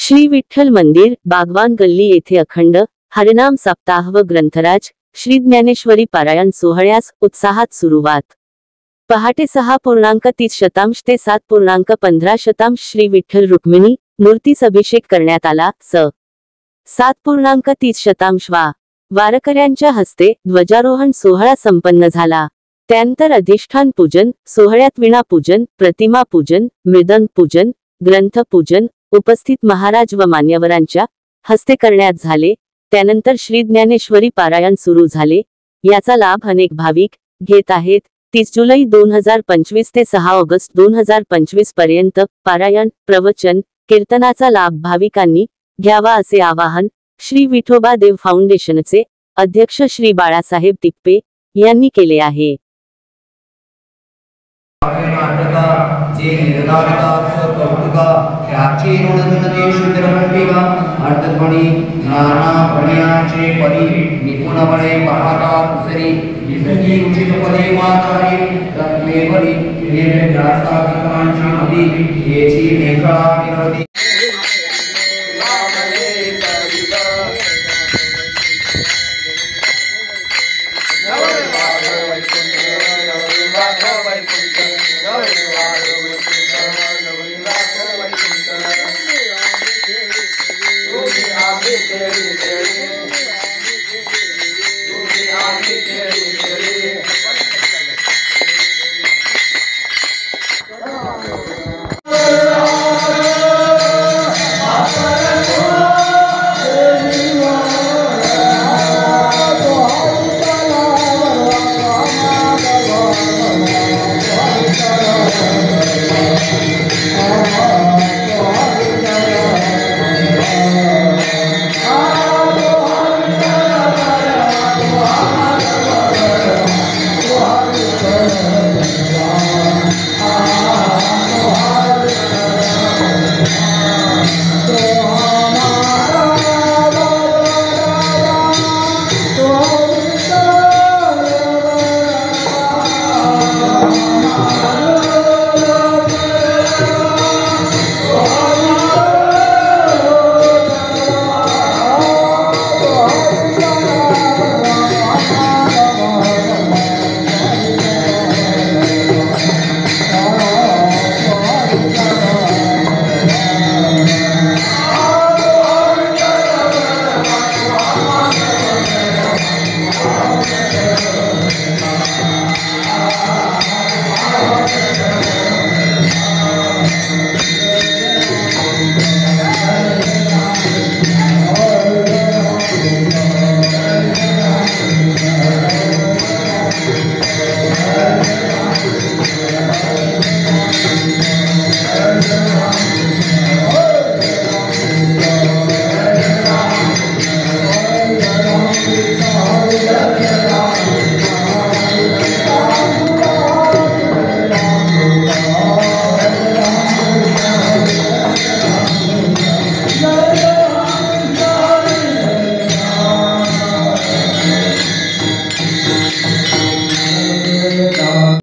श्री विठ्ठल मंदिर, बागवान गल्ली येथे अखंड हरिनाम सप्ताह व ग्रंथराज श्री ज्ञानेश्वरी पारायण सोहळ्यास उत्साहात सुरुवात। पहाटे 6.30 ते 7.15 श्री विठ्ठल रुक्मिणी मूर्तीस अभिषेक करण्यात आला। 7.30 वा वारकऱ्यांच्या हस्ते ध्वजारोहण सोहळा संपन्न झाला। त्यानंतर अधिष्ठान पूजन सोहळ्यात विणा पूजन, प्रतिमा पूजन, मृदंग पूजन, ग्रंथ पूजन उपस्थित महाराज व मान्यवरांच्या हस्ते करण्यात झाले। त्यानंतर श्री ज्ञानेश्वरी पारायण सुरू झाले। याचा लाभ अनेक भाविक घेत आहेत। 30 जुलै 2025 ते 6 ऑगस्ट 2025 पर्यंत पारायण, प्रवचन, कीर्तनाचा लाभ भाविकांनी घ्यावा असे आवाहन श्री विठोबा देव फाउंडेशनचे अध्यक्ष श्री बाळासाहेब टिप्पे यांनी केले आहे। उचित